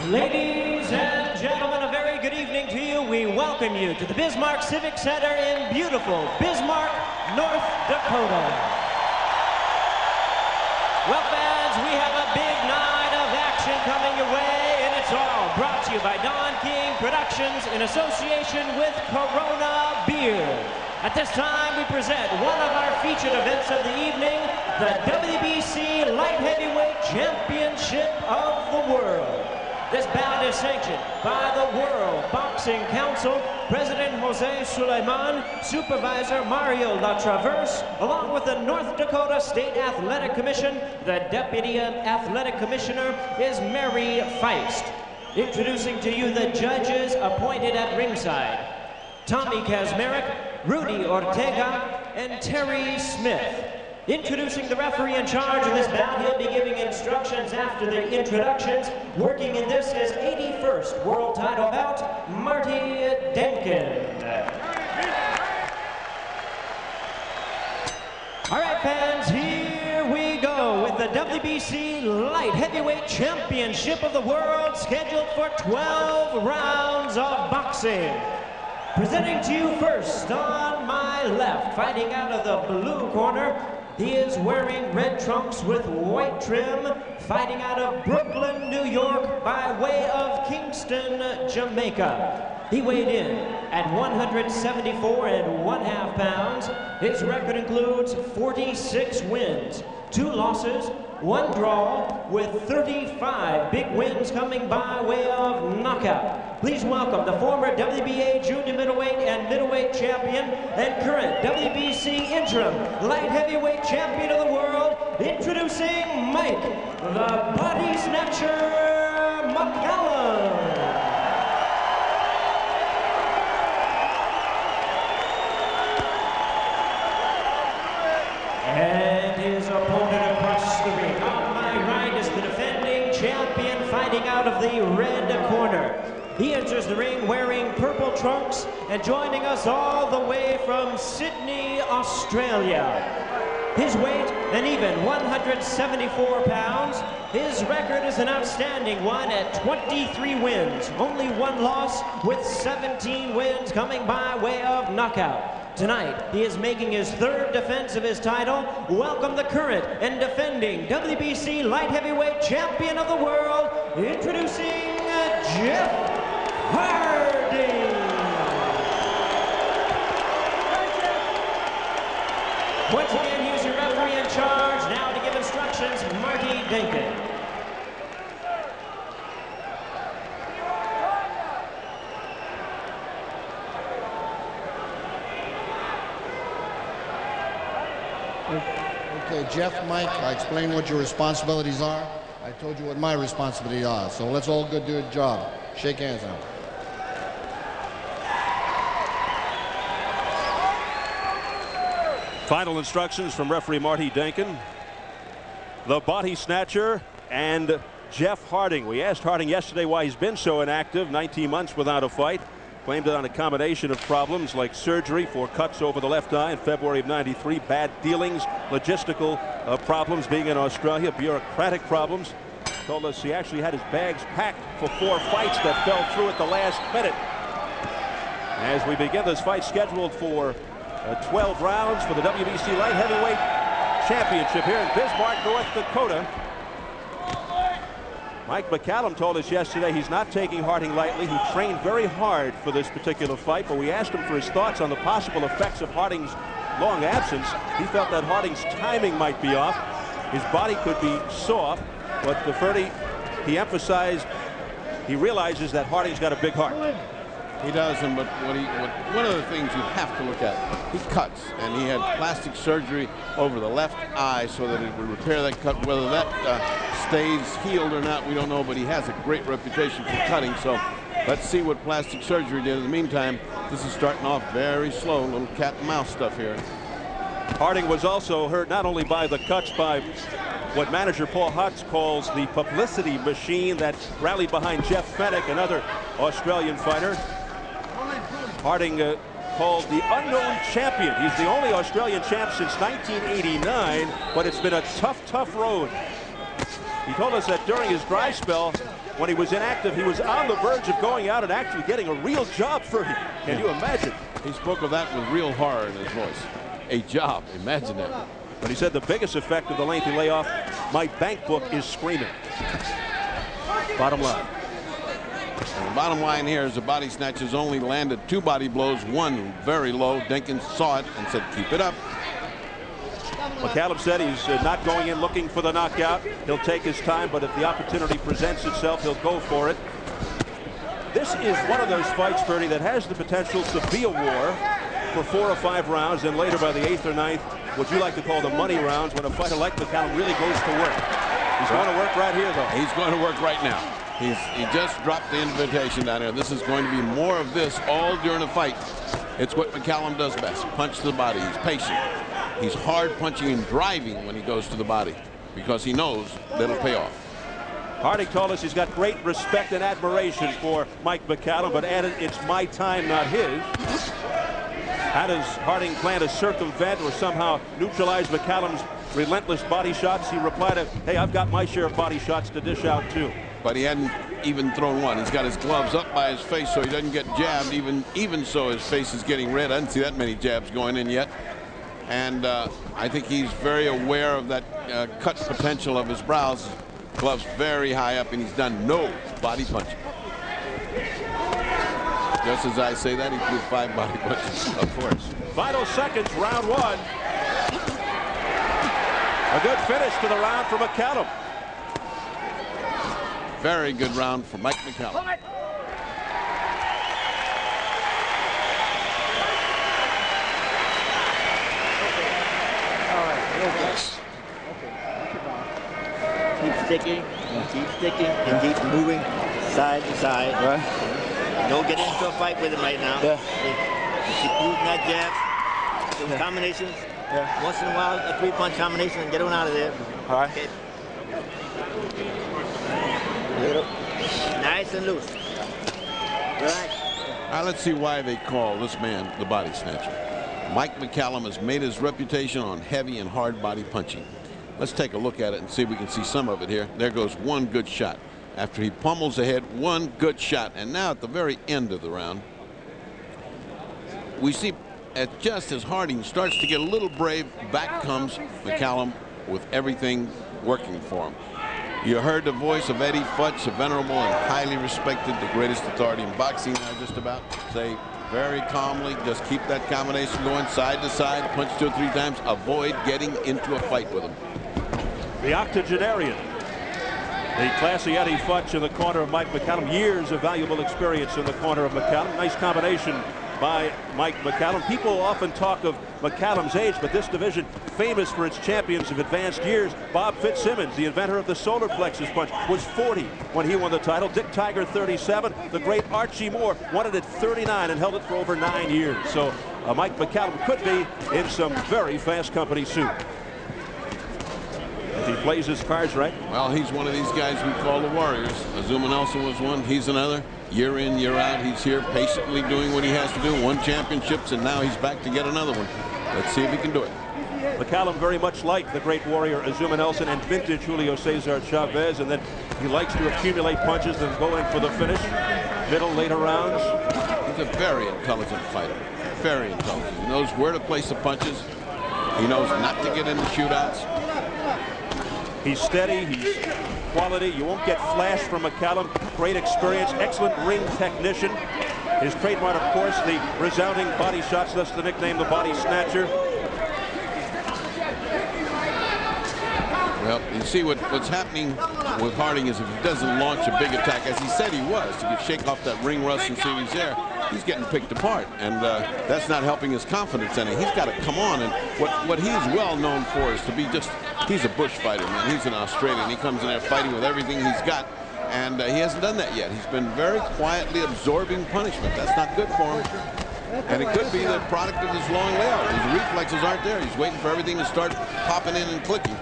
Ladies and gentlemen, a very good evening to you. We welcome you to the Bismarck Civic Center in beautiful Bismarck, North Dakota. Well, fans, we have a big night of action coming your way, and it's all brought to you by Don King Productions in association with Corona Beer. At this time, we present one of our featured events of the evening, the WBC Light Heavyweight Championship of the World. This bout is sanctioned by the World Boxing Council, President Jose Suleiman, Supervisor Mario LaTraverse, along with the North Dakota State Athletic Commission. The Deputy Athletic Commissioner is Mary Feist. Introducing to you the judges appointed at ringside: Tommy Kazmarek, Rudy Ortega, and Terry Smith. Introducing the referee in charge of this bout, he'll be giving instructions after the introductions. Working in this his 81st world title bout, Marty Denkin. All right, fans, here we go with the WBC Light Heavyweight Championship of the World, scheduled for 12 rounds of boxing. Presenting to you first on my left, fighting out of the blue corner, he is wearing red trunks with white trim, fighting out of Brooklyn, New York, by way of Kingston, Jamaica. He weighed in at 174.5 pounds. His record includes 46 wins, 2 losses, 1 draw, with 35 big wins coming by way of knockout. Please welcome the former WBA junior middleweight and middleweight champion and current WBC interim light heavyweight champion of the world, introducing Mike, the Body Snatcher McCallum. And his opponent across the ring. On my right is the defending champion, fighting out of the red corner. He enters the ring wearing purple trunks and joining us all the way from Sydney, Australia. His weight, an even 174 pounds. His record is an outstanding one at 23 wins, only 1 loss, with 17 wins coming by way of knockout. Tonight, he is making his 3rd defense of his title. Welcome the current and defending WBC Light Heavyweight Champion of the World, introducing Jeff Hardy. Once again, here's your referee in charge. Now to give instructions, Marty Denkin. Okay, Jeff, Mike, I explained what your responsibilities are. I told you what my responsibilities are. So let's all go do a job. Shake hands now. Final instructions from referee Marty Denkin. The Body Snatcher and Jeff Harding. We asked Harding yesterday why he's been so inactive, 19 months without a fight. Blamed it on a combination of problems like surgery for cuts over the left eye in February of '93, bad dealings, logistical problems being in Australia, bureaucratic problems. Told us he actually had his bags packed for 4 fights that fell through at the last minute. As we begin this fight scheduled for 12 rounds for the WBC Light Heavyweight Championship here in Bismarck, North Dakota. Mike McCallum told us yesterday he's not taking Harding lightly. He trained very hard for this particular fight, but we asked him for his thoughts on the possible effects of Harding's long absence. He felt that Harding's timing might be off. His body could be soft, but he emphasized he realizes that Harding's got a big heart. He does, and but one of the things you have to look at, he cuts, and he had plastic surgery over the left eye so that it would repair that cut. Whether that stays healed or not, we don't know, but he has a great reputation for cutting, so let's see what plastic surgery did. In the meantime, this is starting off very slow, little cat and mouse stuff here. Harding was also hurt not only by the cuts, by what manager Paul Hutz calls the publicity machine that rallied behind Jeff Fennick, another Australian fighter. Harding called the unknown champion. He's the only Australian champ since 1989, but it's been a tough road He told us that during his dry spell, when he was inactive, he was on the verge of going out and actually getting a real job for him. Can you imagine? He spoke of that with real horror in his voice. A job, imagine that. But he said the biggest effect of the lengthy layoff, my bank book is screaming. Bottom line. And the bottom line here is the body snatchers only landed 2 body blows, one very low. Dinkins saw it and said, keep it up. McCallum said he's not going in looking for the knockout. He'll take his time, but if the opportunity presents itself, he'll go for it. This is one of those fights, Bernie, that has the potential to be a war for 4 or 5 rounds, and later by the 8th or 9th, what you like to call the money rounds, when a fighter like McCallum really goes to work. He's going to work right here, though. He's going to work right now. He just dropped the invitation down here. This is going to be more of this all during the fight. It's what McCallum does best. Punch to the body. He's patient. He's hard punching and driving when he goes to the body because he knows that'll pay off. Harding told us he's got great respect and admiration for Mike McCallum, but added it's my time, not his. How does Harding plan to circumvent or somehow neutralize McCallum's relentless body shots? He replied, hey, I've got my share of body shots to dish out too. But he hadn't even thrown one. He's got his gloves up by his face so he doesn't get jabbed. Even so, his face is getting red. I didn't see that many jabs going in yet. And I think he's very aware of that cut potential of his brows. Gloves very high up, and he's done no body punching. Just as I say that, he threw 5 body punches. Of course. Final seconds, round 1. A good finish to the round for McCallum. Very good round for Mike McCallum. All right, keep sticking, and keep moving side to side. Right. Don't get into a fight with him right now. Yeah. Keep using that jab, those combinations. Yeah. Once in a while, a 3-punch combination and get on out of there. All right. Okay. Nice and loose. Relax. All right, let's see why they call this man the body snatcher. Mike McCallum has made his reputation on heavy and hard body punching. Let's take a look at it and see if we can see some of it here. There goes one good shot. After he pummels ahead, one good shot. And now at the very end of the round, we see just as Harding starts to get a little brave, back comes McCallum with everything working for him. You heard the voice of Eddie Futch, a venerable and highly respected, the greatest authority in boxing now just about, say very calmly, just keep that combination going side to side, punch 2 or 3 times, avoid getting into a fight with him. The octogenarian, the classy Eddie Futch in the corner of Mike McCallum. Years of valuable experience in the corner of McCallum. Nice combination by Mike McCallum. People often talk of McCallum's age, but this division famous for its champions of advanced years. Bob Fitzsimmons, the inventor of the solar plexus punch, was 40 when he won the title. Dick Tiger, 37. The great Archie Moore won it at 39 and held it for over 9 years. So Mike McCallum could be in some very fast company soon, if he plays his cards right. Well, he's one of these guys we call the Warriors. Azuma Nelson was one. He's another. Year in, year out, he's here patiently doing what he has to do. Won championships, and now he's back to get another one. Let's see if he can do it. McCallum very much like the great warrior Azuma Nelson and vintage Julio Cesar Chavez, and then he likes to accumulate punches and go in for the finish. Middle, later rounds. He's a very intelligent fighter. Very intelligent. He knows where to place the punches. He knows not to get into shootouts. He's steady. He's quality. You won't get flash from McCallum. Great experience. Excellent ring technician. His trademark, of course, the resounding body shots. Thus the nickname, the body snatcher. Well, you see what's happening with Harding is if he doesn't launch a big attack, as he said he was, to shake off that ring rust and see if he's there, he's getting picked apart, and that's not helping his confidence any. He's got to come on, and what he's well known for is to be he's a bush fighter, man. He's an Australian. He comes in there fighting with everything he's got, and he hasn't done that yet. He's been very quietly absorbing punishment. That's not good for him. And it could be the product of his long layout. His reflexes aren't there. He's waiting for everything to start popping in and clicking.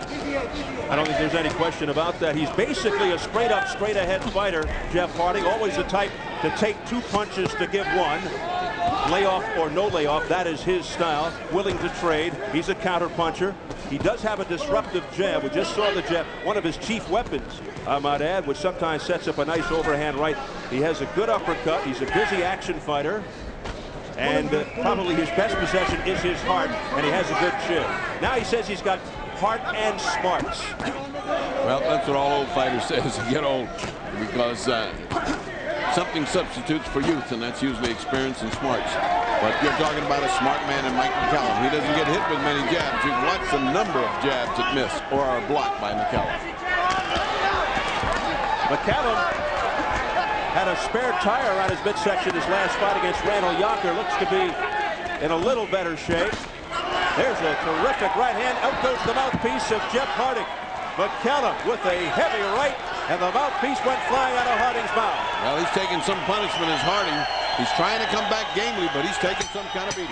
I don't think there's any question about that. He's basically a straight-up, straight-ahead fighter, Jeff Harding. Always the type to take 2 punches to give 1. Layoff or no layoff, that is his style. Willing to trade. He's a counter puncher. He does have a disruptive jab. We just saw the jab, one of his chief weapons, I might add, which sometimes sets up a nice overhand right. He has a good uppercut. He's a busy action fighter. And probably his best possession is his heart, and he has a good chin. Now he says he's got heart and smarts. Well, that's what all old fighters say as they get old, because something substitutes for youth, and that's usually experience and smarts. But you're talking about a smart man in Mike McCallum. He doesn't get hit with many jabs. You watch the number of jabs that miss or are blocked by McCallum. McCallum had a spare tire around his midsection his last fight against Randall Yonker. Looks to be in a little better shape. There's a terrific right hand. Out goes the mouthpiece of Jeff Harding. McCallum with a heavy right, and the mouthpiece went flying out of Harding's mouth. Well, he's taking some punishment as Harding. He's trying to come back gamely, but he's taking some kind of beating.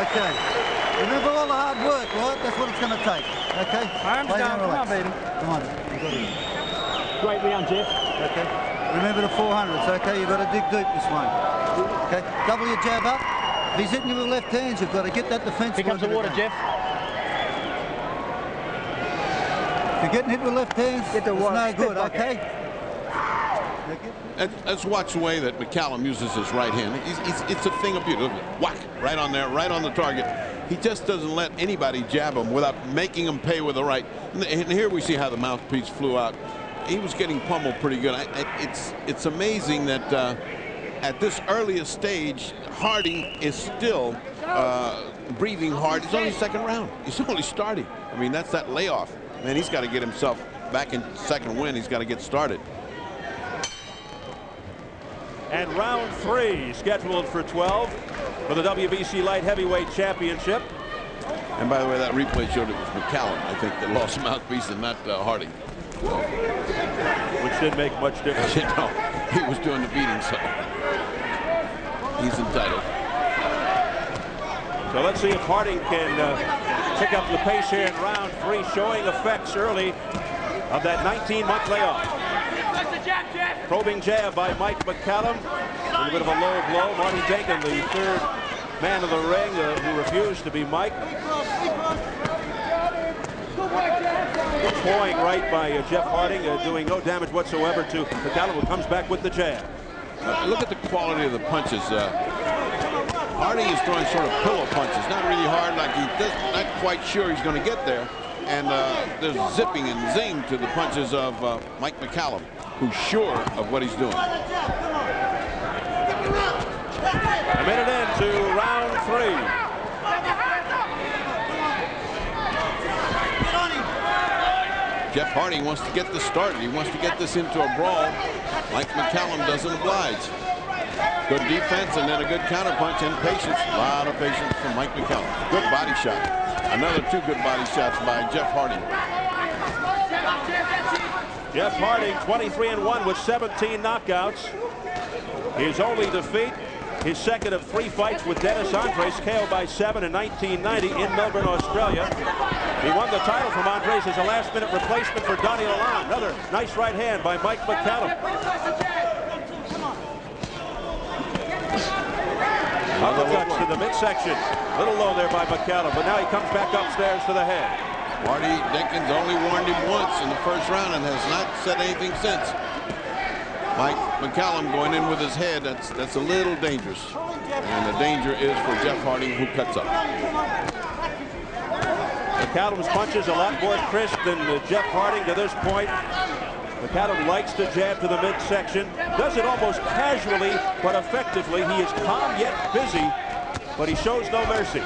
Okay. Remember all the hard work, right? That's what it's going to take. Okay? Arms down. Come on, baby. Come on. You got it. Great round, Jeff. Okay. Remember the 400s, okay? You've got to dig deep this one. Okay? Double your jab up. If he's hitting you with left hands, you've got to get that defense. Here comes the water, Jeff. If you're getting hit with left hands, it's no good, okay? Let's watch the way that McCallum uses his right hand. It's a thing of beauty. Look, whack, right on there, right on the target. He just doesn't let anybody jab him without making him pay with the right. And here we see how the mouthpiece flew out. He was getting pummeled pretty good. It's amazing that at this earliest stage, Harding is still breathing hard. It's only second round. He's only starting. I mean, that's that layoff. Man, he's got to get himself back in second win. He's got to get started. And round 3 scheduled for 12 for the WBC Light Heavyweight Championship. And by the way, that replay showed it was McCallum, I think, that lost mouthpiece and not Harding. Which didn't make much difference. You know, he was doing the beating, so he's entitled. So let's see if Harding can pick up the pace here in round 3, showing effects early of that 19-month layoff. Probing jab by Mike McCallum. A little bit of a low blow. Marty Dakin, the third man of the ring, who refused to be Mike. Pawing right by Jeff Harding, doing no damage whatsoever to McCallum, who comes back with the jab. Look at the quality of the punches. Harding is throwing sort of pillow punches, not really hard, like he's not quite sure he's going to get there. And there's zipping and zing to the punches of Mike McCallum, who's sure of what he's doing. A minute into round 3. Jeff Harding wants to get this started. He wants to get this into a brawl. Mike McCallum doesn't oblige. Good defense and then a good counterpunch and patience. A lot of patience from Mike McCallum. Good body shot. Another 2 good body shots by Jeff Harding. Jeff Harding, 23-1 with 17 knockouts. His only defeat, his second of 3 fights with Dennis Andres, KO by 7 in 1990 in Melbourne, Australia. He won the title from Andres as a last-minute replacement for Donnie Lalonde. Another nice right hand by Mike McCallum. Uppercuts to the midsection. A little low there by McCallum, but now he comes back upstairs to the head. Marty Dinkins only warned him once in the first round and has not said anything since. Mike McCallum going in with his head, that's a little dangerous. And the danger is for Jeff Harding, who cuts up. McCallum's punches a lot more crisp than Jeff Harding to this point. McCallum likes to jab to the midsection, does it almost casually, but effectively. He is calm yet busy, but he shows no mercy.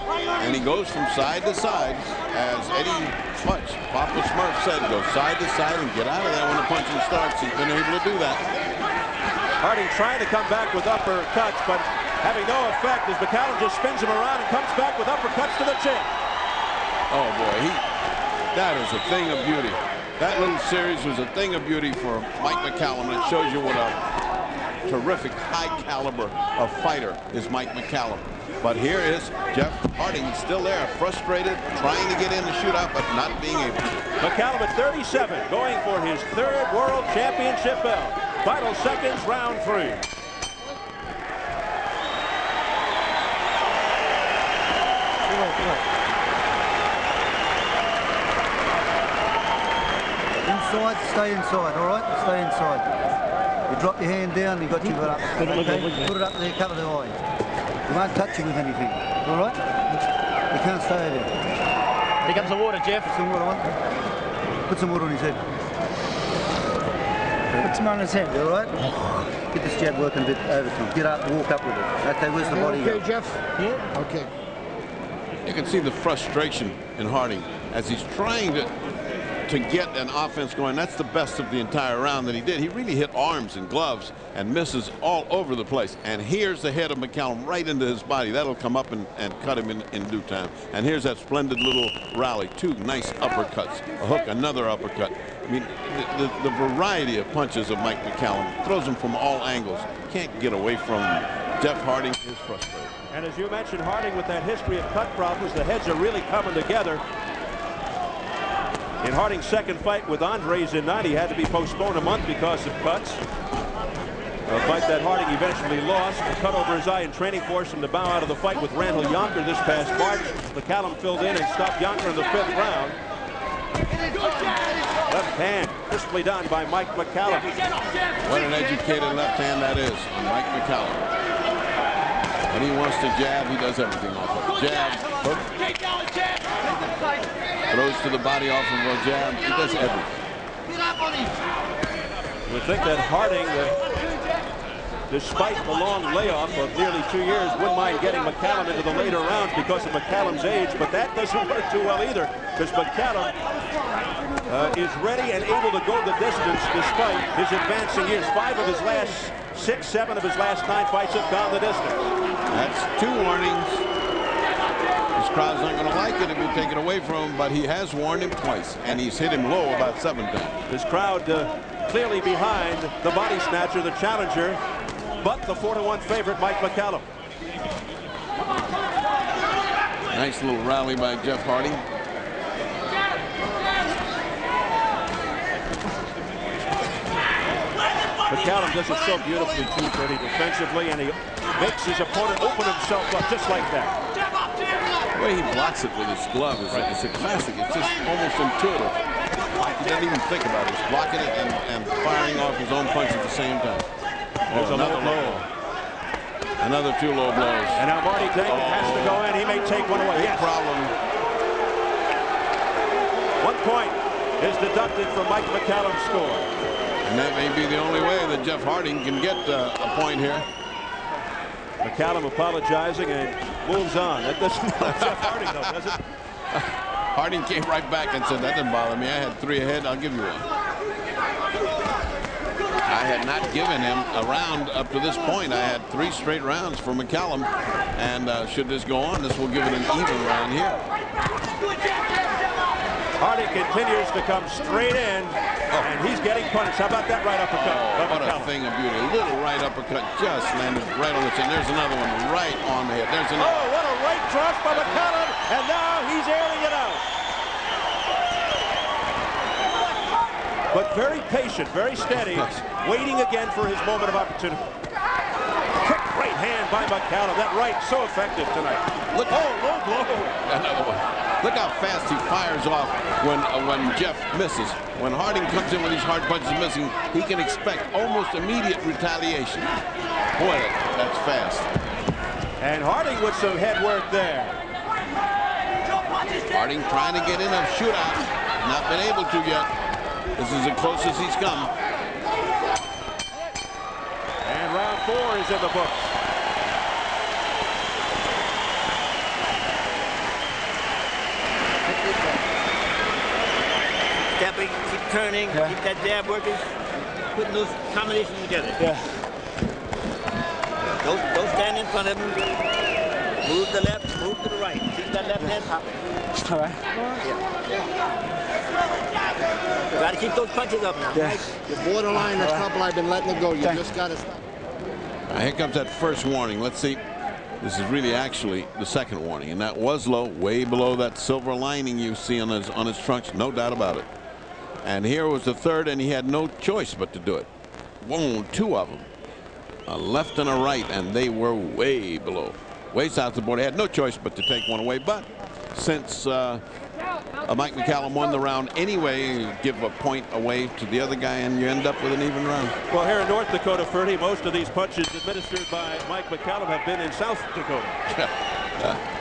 And he goes from side to side, as Eddie Punch, Papa Smurf said, go side to side and get out of there when the punching starts. He's been able to do that. Harding trying to come back with uppercuts, but having no effect as McCallum just spins him around and comes back with uppercuts to the chin. Oh boy, that is a thing of beauty. That little series was a thing of beauty for Mike McCallum, and it shows you what a terrific high caliber of fighter is Mike McCallum. But here is Jeff Harding still there, frustrated, trying to get in the shootout, but not being able to. McCallum at 37, going for his 3rd world championship belt. Final seconds, round 3. Inside, stay inside, all right? Stay inside. You drop your hand down, you got your foot up. Okay? Put it up there, cover the eye. You won't touch it with anything, all right? You can't stay there. Here comes the water, Jeff. Put some water on. Put some water on his head. Put some on his head. You all right? Get this jab working a bit over to him. Get up, walk up with it. Okay, where's the body? Okay, Jeff? Yeah. Okay. You can see the frustration in Harding as he's trying to get an offense going. That's the best of the entire round that he did. He really hit arms and gloves and misses all over the place. And here's the head of McCallum right into his body. That'll come up and cut him in due time. And here's that splendid little rally. 2 nice uppercuts. A hook, another uppercut. I mean, the variety of punches of Mike McCallum throws him from all angles. Can't get away from him. Jeff Harding is frustrated. And as you mentioned, Harding with that history of cut problems, the heads are really coming together. In Harding's second fight with Andres in 90, had to be postponed a month because of cuts. A fight that Harding eventually lost. A cut over his eye in training forced him to bow out of the fight with Randall Yonker this past March. McCallum filled in and stopped Yonker in the 5th round. Left hand crisply done by Mike McCallum. What an educated left hand that is on Mike McCallum. When he wants to jab, he does everything off of it. Jab, hook, throws to the body off of a jab. He does everything. You would think that Harding, despite the long layoff of nearly 2 years, wouldn't mind getting McCallum into the later rounds because of McCallum's age, but that doesn't work too well either, because McCallum is ready and able to go the distance despite his advancing years. 5 of his last 6, 7 of his last 9 fights have gone the distance. That's 2 warnings. This crowd's not going to like it if you take it away from him, but he has warned him twice, and he's hit him low about 7 times. This crowd clearly behind the body snatcher, the challenger, but the 4-1 favorite, Mike McCallum. Nice little rally by Jeff Harding. McCallum does it so beautifully too, Freddie, defensively, and he makes his opponent open himself up just like that. The way he blocks it with his glove is it's a classic. It's just almost intuitive. He doesn't even think about it. He's blocking it and firing off his own punch at the same time. There's another low. Another 2 low blows. And now Marty Dankin has to go in. He may take one away. Big problem. 1 point is deducted from Mike McCallum's score. And that may be the only way that Jeff Harding can get a point here. McCallum apologizing and moves on. That doesn't bother Jeff Harding, though, does it? Harding came right back and said, that didn't bother me. I had 3 ahead. I'll give you one. I had not given him a round up to this point. I had 3 straight rounds for McCallum. And should this go on, this will give it an even round here. Harding continues to come straight in, and he's getting punished. How about that right uppercut? What a thing of beauty. A little right uppercut just landed right on the chin. There's another one right on the head. There's another. Oh, what a right thrust by McCallum, and now he's airing it out. But very patient, very steady, waiting again for his moment of opportunity. Quick right hand by McCallum. That right so effective tonight. Look, oh, low blow. Another one. Look how fast he fires off when Jeff misses. When Harding comes in with these hard punches missing, he can expect almost immediate retaliation. Boy, that's fast. And Harding with some head work there. Harding trying to get in a shootout. Not been able to yet. This is as close as he's come. And round 4 is in the books. Stepping, keep turning, keep that jab working, putting those combinations together. Yeah. Don't stand in front of him. Move to the left, move to the right. Keep that left hand popping. All right. Got to keep those punches up now. Yeah. Right? You're borderline a couple. I've been letting it go. You just got to stop. Here comes that first warning. Let's see. This is really actually the second warning, and that was low, way below that silver lining you see on his trunks, no doubt about it. And here was the third, and he had no choice but to do it. whoa, two of them, a left and a right, and they were way below, way south of the board. He had no choice but to take one away. But since Mike McCallum won the round anyway, you give a point away to the other guy, and you end up with an even round. Well, here in North Dakota, Ferdy, most of these punches administered by Mike McCallum have been in South Dakota.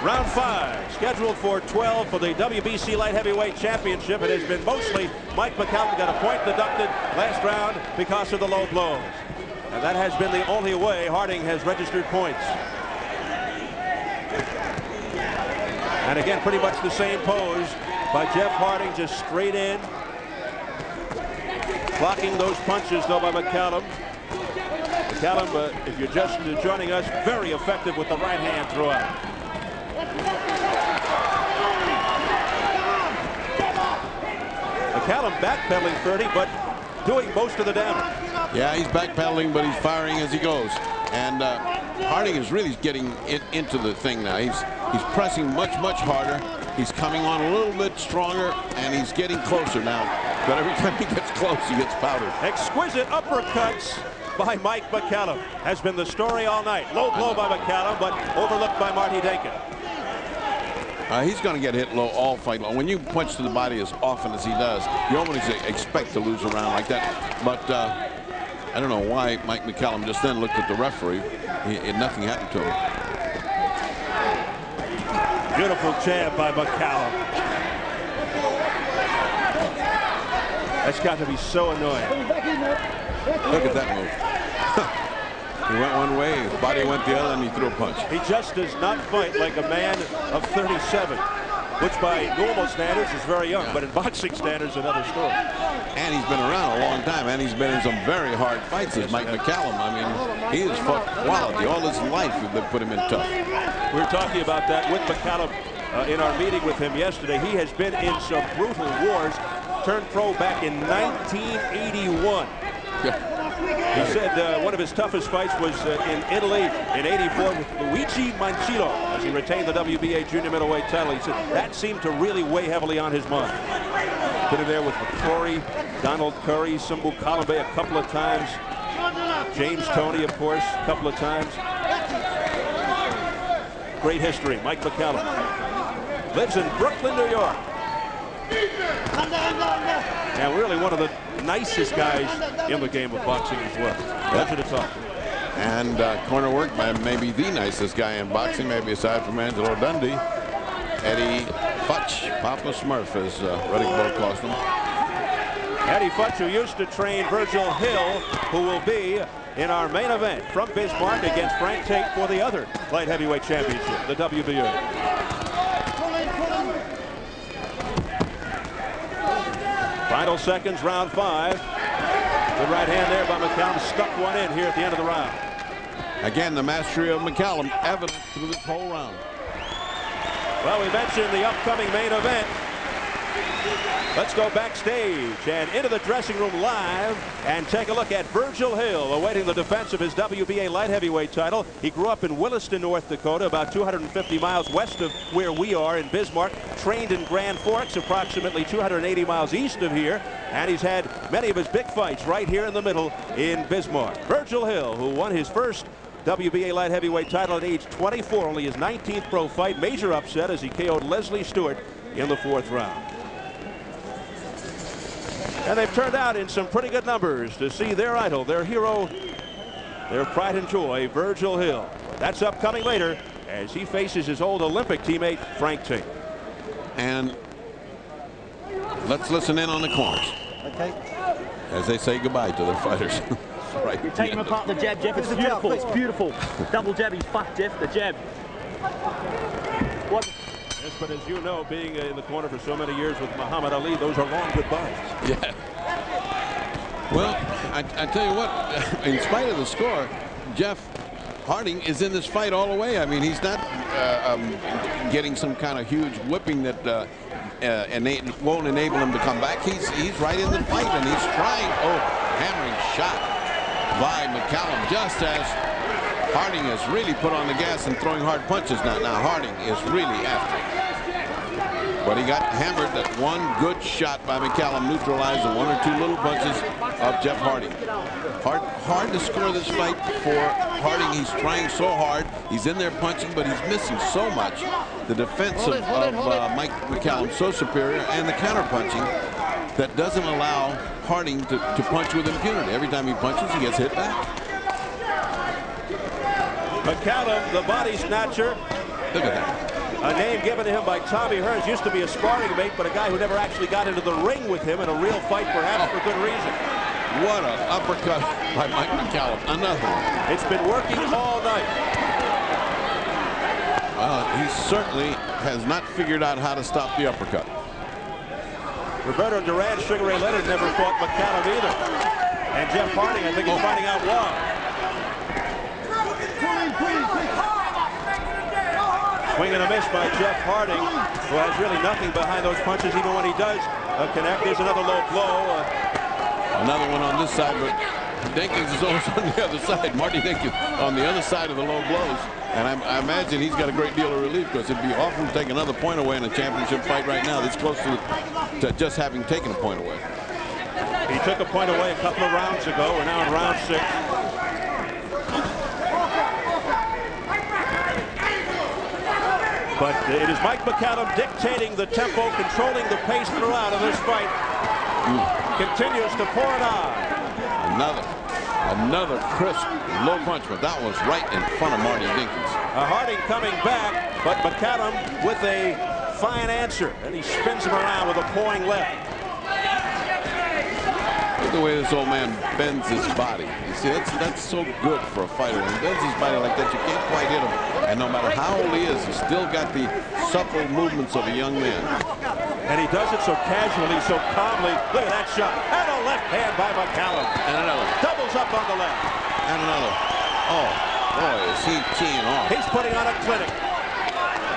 Round 5, scheduled for 12 for the WBC Light Heavyweight Championship. It has been mostly Mike McCallum got a point deducted last round because of the low blows. And that has been the only way Harding has registered points. And again, pretty much the same pose by Jeff Harding, just straight in. Blocking those punches, though, by McCallum. McCallum, if you're just joining us, very effective with the right hand throughout. McCallum backpedaling 30, but doing most of the damage. Yeah, he's backpedaling, but he's firing as he goes. And Harding is really getting into the thing now. He's pressing much harder. He's coming on a little bit stronger, and he's getting closer now. But every time he gets close, he gets powdered. Exquisite uppercuts by Mike McCallum has been the story all night. Low blow by McCallum, but overlooked by Marty Dakin. He's going to get hit low all fight long. When you punch to the body as often as he does, you almost expect to lose a round like that. But I don't know why Mike McCallum just then looked at the referee. Nothing happened to him. Beautiful jab by McCallum. That's got to be so annoying. Look at that move. He went one way, his body went the other, and he threw a punch. He just does not fight like a man of 37, which by normal standards is very young, but in boxing standards, another story. And he's been around a long time, and he's been in some very hard fights as Mike McCallum. I mean, he has fought quality all his life. They've put him in tough. We were talking about that with McCallum in our meeting with him yesterday. He has been in some brutal wars. Turned pro back in 1981. He said one of his toughest fights was in Italy in '84 with Luigi Mancino as he retained the WBA junior middleweight title. He said that seemed to really weigh heavily on his mind. Been in there with McCrory, Donald Curry, Simbu Kalambe a couple of times, James Toney, of course, a couple of times. Great history. Mike McCallum lives in Brooklyn, New York. And really one of the nicest guys in the game of boxing as well. Pleasure to talk to him. And corner work by maybe the nicest guy in boxing, maybe aside from Angelo Dundee. Eddie Futch, Papa Smurf, as Ruddy Bull calls him. Eddie Futch, who used to train Virgil Hill, who will be in our main event from Bismarck against Frank Tate for the other light heavyweight championship, the WBA. Final seconds, round 5. Good right hand there by McCallum. Stuck one in here at the end of the round. Again, the mastery of McCallum evident through this whole round. Well, we mentioned the upcoming main event. Let's go backstage and into the dressing room live and take a look at Virgil Hill awaiting the defense of his WBA light heavyweight title. He grew up in Williston, North Dakota, about 250 miles west of where we are in Bismarck. Trained in Grand Forks, approximately 280 miles east of here. And he's had many of his big fights right here in the middle in Bismarck. Virgil Hill, who won his first WBA light heavyweight title at age 24, only his 19th pro fight. Major upset as he KO'd Leslie Stewart in the 4th round. And they've turned out in some pretty good numbers to see their idol, their hero, their pride and joy, Virgil Hill. That's upcoming later as he faces his old Olympic teammate, Frank Tate. And let's listen in on the corners. Okay. As they say goodbye to their fighters. Right. You're taking him apart the jab, Jeff. It's beautiful. It's beautiful. Double jab. He's fucked, Jeff. The jab. What? Yes, but as you know, being in the corner for so many years with Muhammad Ali, those are long goodbyes. Yeah. Well, I tell you what, in spite of the score, Jeff Harding is in this fight all the way. I mean, he's not getting some kind of huge whipping that won't enable him to come back. He's right in the fight, and he's trying. Oh, hammering shot by McCallum, just as Harding has really put on the gas and throwing hard punches now. Now Harding is really after it. But he got hammered. That one good shot by McCallum neutralized the 1 or 2 little punches of Jeff Harding. Hard to score this fight for Harding. He's trying so hard. He's in there punching, but he's missing so much. The defense of Mike McCallum so superior, and the counter punching that doesn't allow Harding to punch with impunity. Every time he punches, he gets hit back. McCallum, the body snatcher. Look at that. A name given to him by Tommy Hearns, used to be a sparring mate, but a guy who never actually got into the ring with him in a real fight, perhaps for good reason. What an uppercut by Mike McCallum. Another one. It's been working all night. He certainly has not figured out how to stop the uppercut. Roberto Duran, Sugar Ray Leonard never fought McCallum either. And Jeff Harding, I think, is finding out why. Swing and a miss by Jeff Harding, who has really nothing behind those punches, even when he does connect. There's another low blow. Another one on this side, but Dinkins is always on the other side. Marty Dinkins on the other side of the low blows. And I imagine he's got a great deal of relief, because it'd be awful to take another point away in a championship fight right now. That's close to just having taken a point away. He took a point away a couple of rounds ago. We're now in round 6. But it is Mike McCallum dictating the tempo, controlling the pace throughout of this fight. Continues to pour it on. Another crisp low punch, but that was right in front of Marty Dinkins. Harding coming back, but McCallum with a fine answer, and he spins him around with a pawing left. Look at the way this old man bends his body. You see, that's so good for a fighter. When he bends his body like that, you can't quite hit him. And no matter how old he is, he's still got the supple movements of a young man. And he does it so casually, so calmly. Look at that shot. And a left hand by McCallum. And another. Doubles up on the left. And another. Oh, boy, is he teeing off. He's putting on a clinic.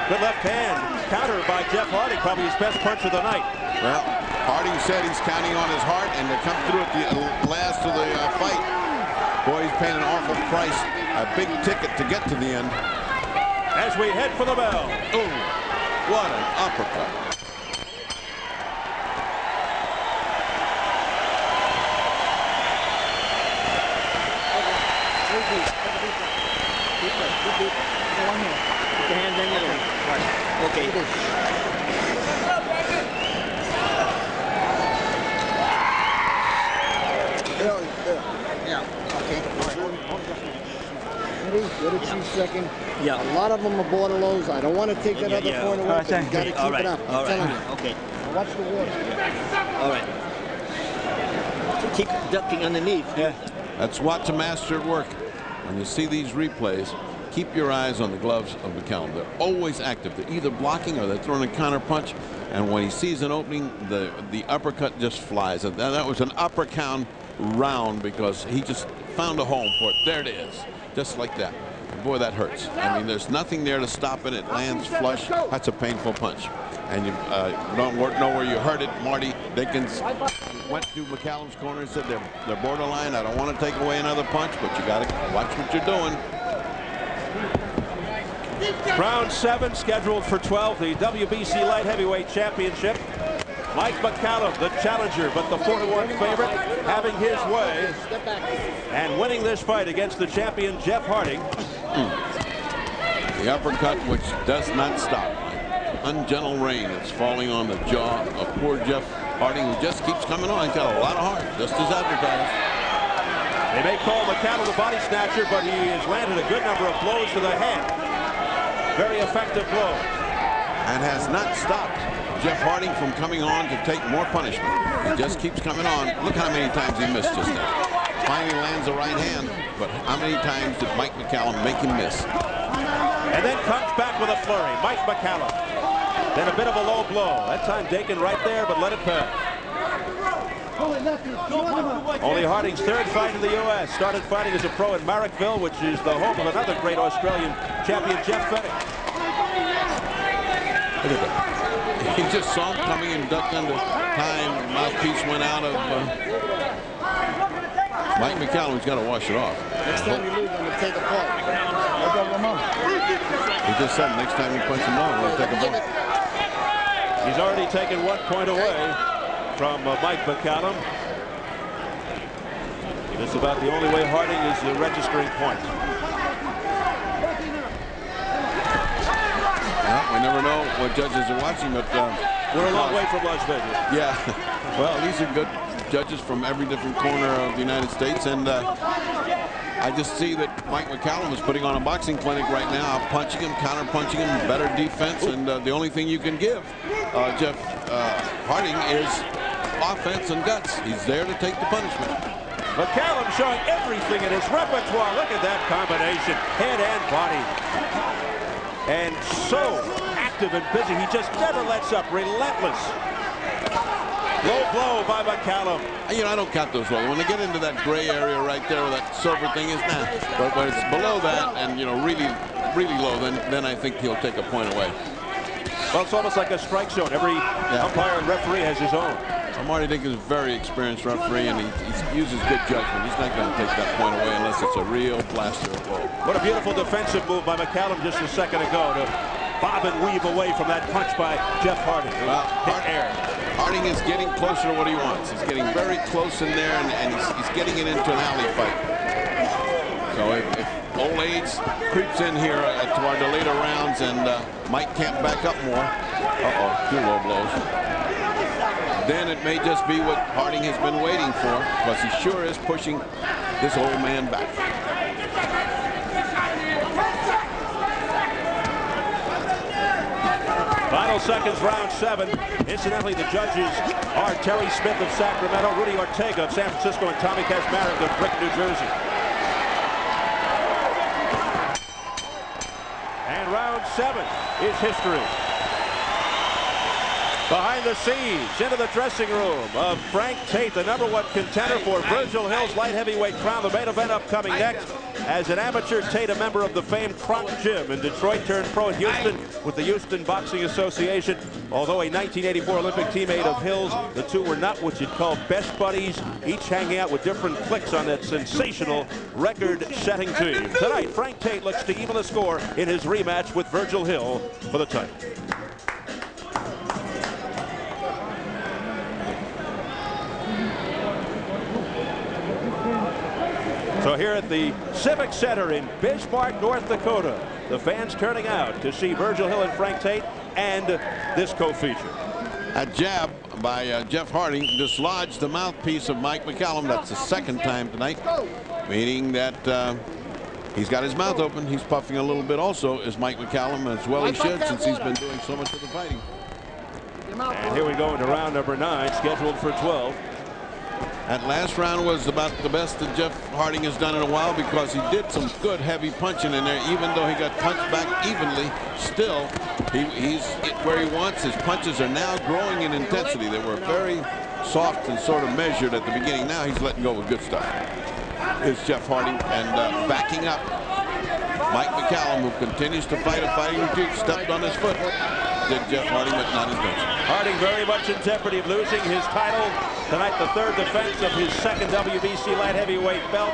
Good left hand. Countered by Jeff Harding, probably his best punch of the night. Well, Harding said he's counting on his heart, and to come through at the last of the fight, boy, he's paying an awful price, a big ticket to get to the end. As we head for the bell. Ooh, what an uppercut. Put your hands on your head. Okay. Ready, 2 seconds. Yeah. A lot of them are border lows. I don't want to take that other point away, but you got to keep it up. I'm telling you. Okay. Now watch the water. All right. Keep ducking underneath. Yeah. That's watch a master at work. When you see these replays, keep your eyes on the gloves of McCallum. They're always active. They're either blocking or they're throwing a counter punch. And when he sees an opening, the uppercut just flies. And that was an upper count round because he just found a home for it. There it is. Just like that. And boy, that hurts. I mean, there's nothing there to stop it. It lands flush. That's a painful punch. And you don't know where you hurt it. Marty Dinkins went to McCallum's corner and said they're borderline. I don't want to take away another punch, but you got to watch what you're doing. Round 7 scheduled for 12, the WBC Light Heavyweight Championship. Mike McCallum, the challenger, but the 4-1 favorite, having his way and winning this fight against the champion Jeff Harding. The uppercut, which does not stop. Ungentle rain that's falling on the jaw of poor Jeff Harding, who just keeps coming on. He's got a lot of heart, just as advertised. They may call McCallum the body snatcher, but he has landed a good number of blows to the head. Very effective blow. And has not stopped Jeff Harding from coming on to take more punishment. He just keeps coming on. Look how many times he missed just now. Finally lands the right hand, but how many times did Mike McCallum make him miss? And then comes back with a flurry. Mike McCallum. Then a bit of a low blow. That time Dakin right there, but let it pass. Only Harding's 3rd fight in the U.S. Started fighting as a pro in Marrickville, which is the home of another great Australian champion, Jeff Fennick. Look at that. He just saw him coming and ducked under time. Mouthpiece went out of Mike McCallum's got to wash it off. Next time you lose, I'm going to take a part. He just said next time you punch him on, we'll take a ball. He's already taken 1 point away from Mike McCallum. Just about the only way Harding is registering points. Well, we never know what judges are watching, but we're a long way from Las Vegas. Yeah. Well, these are good judges from every different corner of the United States, and I just see that Mike McCallum is putting on a boxing clinic right now, punching him, counter-punching him, better defense, and the only thing you can give Jeff Harding is offense and guts. He's there to take the punishment. McCallum showing everything in his repertoire. Look at that combination, head and body. And so active and busy. He just never lets up, relentless. Low blow by McCallum. You know, I don't count those low. When they get into that gray area right there where that silver thing is, nah. But when it's below that and, you know, really, really low, then I think he'll take a point away. Well, it's almost like a strike zone. Every umpire and referee has his own. Marty Dinkins is a very experienced referee, and he uses good judgment. He's not going to take that point away unless it's a real blaster of blow. What a beautiful defensive move by McCallum just a second ago to bob and weave away from that punch by Jeff Harding. Well, Harding is getting closer to what he wants. He's getting very close in there, and he's getting it into an alley fight. So if old age creeps in here to our later rounds and Mike can't back up more, two low blows, then it may just be what Harding has been waiting for, because he sure is pushing this old man back. Final seconds, round 7. Incidentally, the judges are Terry Smith of Sacramento, Rudy Ortega of San Francisco, and Tommy Kazmarek of Brick, New Jersey. And round 7 is history. Behind the scenes, into the dressing room of Frank Tate, the #1 contender for Virgil Hill's light heavyweight crown. The main event upcoming next. As an amateur, Tate, a member of the famed Kronk Gym in Detroit, turned pro in Houston with the Houston Boxing Association. Although a 1984 Olympic teammate of Hill's, the two were not what you'd call best buddies, each hanging out with different cliques on that sensational record-setting team. Tonight, Frank Tate looks to even the score in his rematch with Virgil Hill for the title. So here at the Civic Center in Bismarck, North Dakota, the fans turning out to see Virgil Hill and Frank Tate and this co-feature. A jab by Jeff Harding dislodged the mouthpiece of Mike McCallum. That's the second time tonight, meaning that he's got his mouth open. He's puffing a little bit also, as Mike McCallum, as well he should, since he's been doing so much of the fighting. And here we go into round number 9, scheduled for 12. That last round was about the best that Jeff Harding has done in a while, because he did some good heavy punching in there. Even though he got punched back evenly, still he's where he wants. His punches are now growing in intensity. They were very soft and sort of measured at the beginning. Now he's letting go with good stuff. Here's Jeff Harding, and backing up Mike McCallum, who continues to fight a fighting retreat. Stepped on his foot. Did Jeff Harding, but not his bench. Harding very much in jeopardy of losing his title tonight, the third defense of his second WBC light heavyweight belt.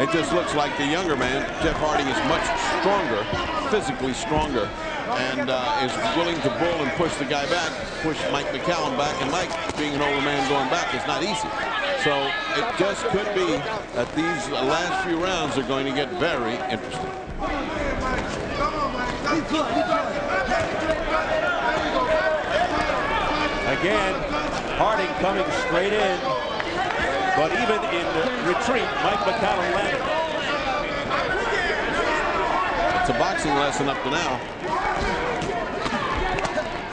It just looks like the younger man, Jeff Harding, is much stronger, physically stronger, and is willing to bull and push the guy back, push Mike McCallum back, and Mike, being an older man, going back is not easy. So it just could be that these last few rounds are going to get very interesting. Again, Harding coming straight in, but even in retreat, Mike McCallum landed. It's a boxing lesson up to now.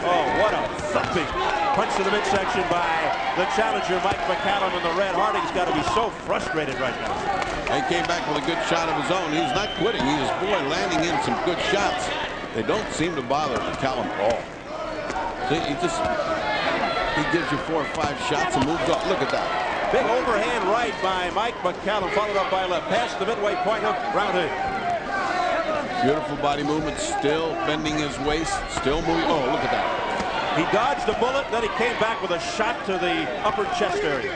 Oh, what a thumping punch to the midsection by the challenger, Mike McCallum, in the red. Harding's got to be so frustrated right now. He came back with a good shot of his own. He's not quitting. He's, boy, landing in some good shots. They don't seem to bother McCallum at all. See, he gives you 4 or 5 shots and moves off. Look at that. Big overhand right by Mike McCallum, followed up by left. Past the midway point of round 8. Beautiful body movement, still bending his waist, still moving. Oh, look at that. He dodged the bullet, then he came back with a shot to the upper chest area.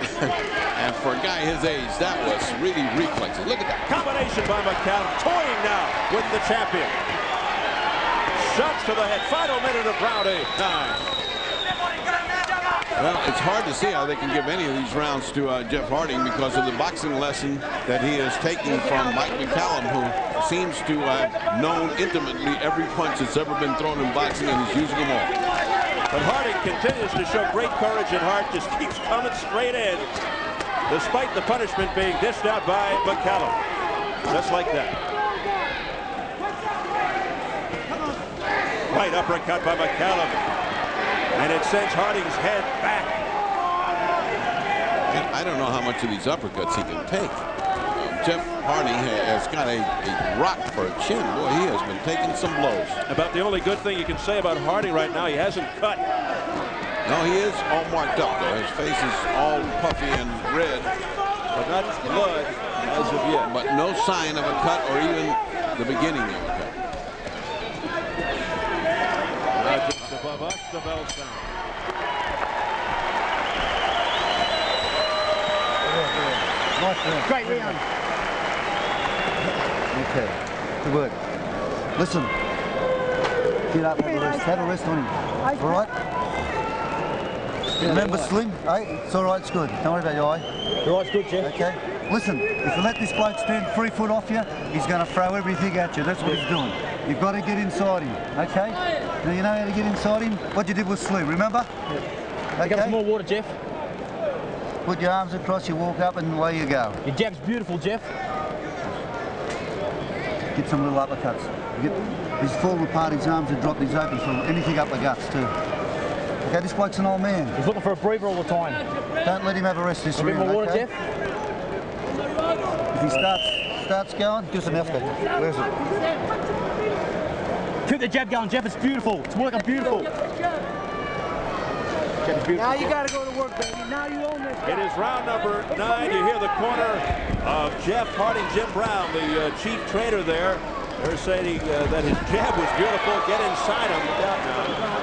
And for a guy his age, that was really reflexes. Look at that. Combination by McCallum, toying now with the champion. Shots to the head. Final minute of round 8. 9. Well, it's hard to see how they can give any of these rounds to Jeff Harding because of the boxing lesson that he is taking from Mike McCallum, who seems to have known intimately every punch that's ever been thrown in boxing, and he's using them all. But Harding continues to show great courage and heart, just keeps coming straight in, despite the punishment being dished out by McCallum. Just like that. Right uppercut by McCallum. And it sends Harding's head back. And I don't know how much of these uppercuts he can take. Jeff Harding has got a rock for a chin. Boy, he has been taking some blows. About the only good thing you can say about Harding right now, he hasn't cut. No, he is all marked up, though. His face is all puffy and red, but not blood as of yet. But no sign of a cut or even the beginning of a cut. Just above us, the bell sound. Great round. Okay, good work. Listen, get up, have a rest on him. All right? Remember, Slim? Hey, it's all right, it's good. Don't worry about your eye. Your eye's good, Jeff. Okay? Listen, if you let this bloke stand 3 foot off you, he's going to throw everything at you. That's what he's doing. You've got to get inside him, okay? Now you know how to get inside him? What you did with Slim, remember? Okay? Give us some more water, Jeff. Put your arms across, you walk up, and away you go. Your jab's beautiful, Jeff. Get some little uppercuts. He's falling apart, his arms are dropped, he's open for anything up the guts too. Okay, this bloke's an old man. He's looking for a breather all the time. Don't let him have a rest this round. A bit more water, okay? Jeff. If he starts going, give us a mouth kick. Where's it? Keep the jab going, Jeff. It's beautiful. It's working beautiful. Now you got to go to work, baby. Now you own this. It is round number 9. You hear the corner of Jeff Harding, Jim Brown, the chief trainer there. They're saying that his jab was beautiful. Get inside him.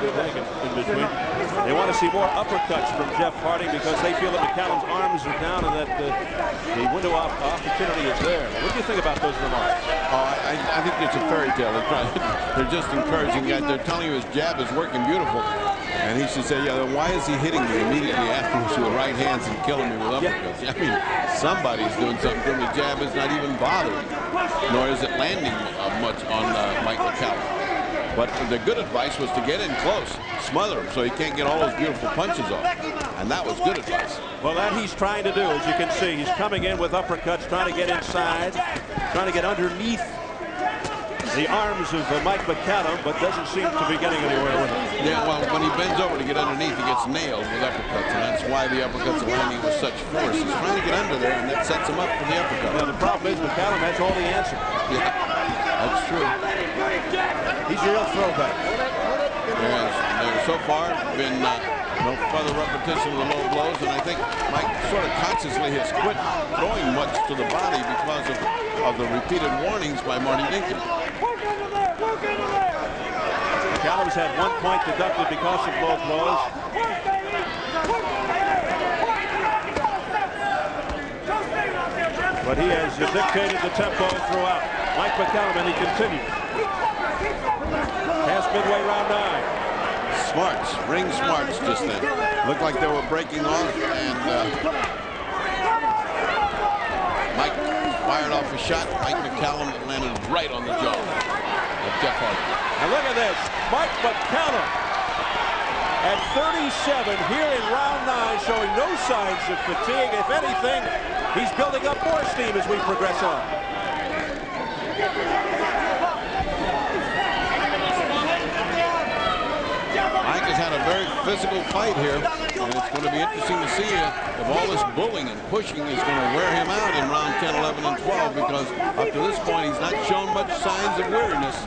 In between. They want to see more uppercuts from Jeff Harding because they feel that McCallum's arms are down and that the window of opportunity is there. What do you think about those remarks? Oh, I think it's a fairy tale. They're just encouraging guys. They're telling you his jab is working beautiful. And he should say, yeah, why is he hitting me immediately afterwards with right hands and killing me with uppercuts? Yeah. I mean, somebody's doing something to him. The jab is not even bothering, nor is it landing much on Mike McCallum. But the good advice was to get in close, smother him so he can't get all those beautiful punches off. And that was good advice. Well, that he's trying to do, as you can see. He's coming in with uppercuts, trying to get inside, trying to get underneath the arms of Mike McCallum, but doesn't seem to be getting anywhere with it. Yeah, well, when he bends over to get underneath, he gets nailed with uppercuts, and that's why the uppercuts are landing with such force. He's trying to get under there, and that sets him up for the uppercut. Now, the problem is McCallum has all the answers. Yeah, that's true. He's a real throwback. There's so far been no further repetition of the low blows, and I think Mike sort of consciously has quit throwing much to the body because of the repeated warnings by Marty Dinkin. McCallum's had 1 point deducted because of low blows. But he has dictated the tempo throughout. Mike McCallum, and he continues. Past midway, round 9. Smarts, ring smarts just then. Looked like they were breaking off, and Mike fired off a shot. Mike McCallum landed right on the jaw of Jeff Harding. And look at this, Mike McCallum at 37 here in round 9, showing no signs of fatigue. If anything, he's building up more steam as we progress on. Mike has had a very physical fight here, and it's going to be interesting to see if all this bullying and pushing is going to wear him out in round 10, 11, and 12, because up to this point, he's not shown much signs of weariness.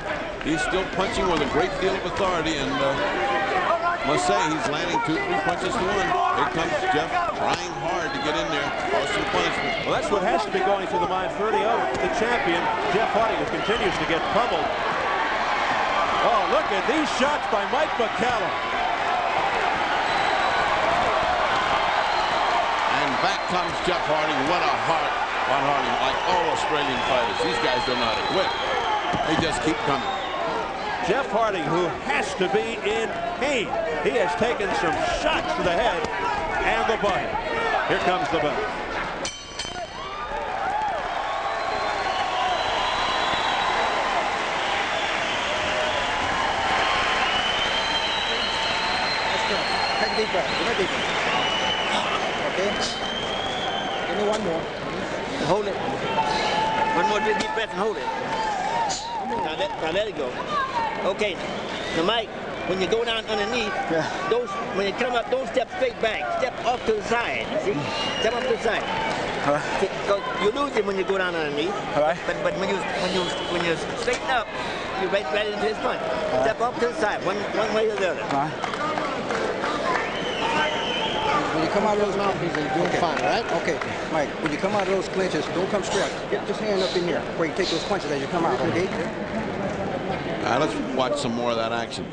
He's still punching with a great deal of authority, and must say he's landing 2, 3 punches to 1. Here comes Jeff trying hard to get in there, cause some punishment. Well, that's what has to be going through the mind 30 of the champion, Jeff Harding, who continues to get pummeled. Oh, look at these shots by Mike McCallum. And back comes Jeff Harding. What a heart on Harding, like all Australian fighters. These guys don't know how to quit. They just keep coming. Jeff Harding, who has to be in pain. He has taken some shots to the head and the body. Here comes the bell. Take a deep breath. Give me a deep breath. Okay? Give me one more. And hold it. One more deep breath and hold it. Now let it go. Okay. Now, Mike, when you go down underneath, when you come up, don't step straight back. Step off to the side. See? Step off to the side. Because you lose it when you go down underneath. But when you straighten up, you right into his punch. Step off to the side, one way or the other. When you come out of those mouthpieces, you're doing fine, all right? Okay, Mike, when you come out of those clinches, don't come straight. Get just hand up in here where you take those punches as you come out, okay? All right, let's watch some more of that action.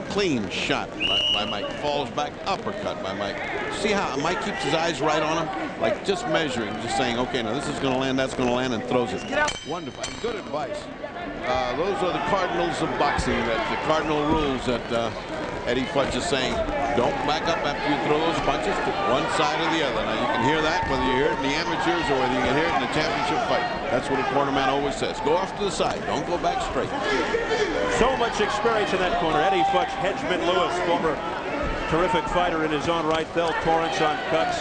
Clean shot by Mike. Falls back, uppercut by Mike. See how Mike keeps his eyes right on him? Like just measuring, just saying, okay, now this is going to land, that's going to land, and throws it. Wonderful. Good advice. Those are the cardinals of boxing, the cardinal rules that Eddie Futch is saying. Don't back up after you throw those punches to one side or the other. Now, you can hear that whether you hear it in the amateurs or whether you can hear it in the championship fight. That's what a cornerman always says. Go off to the side. Don't go back straight. So much experience in that corner. Eddie Futch, Hedgeman Lewis, former terrific fighter in his own right. Phil Torrance on cuts.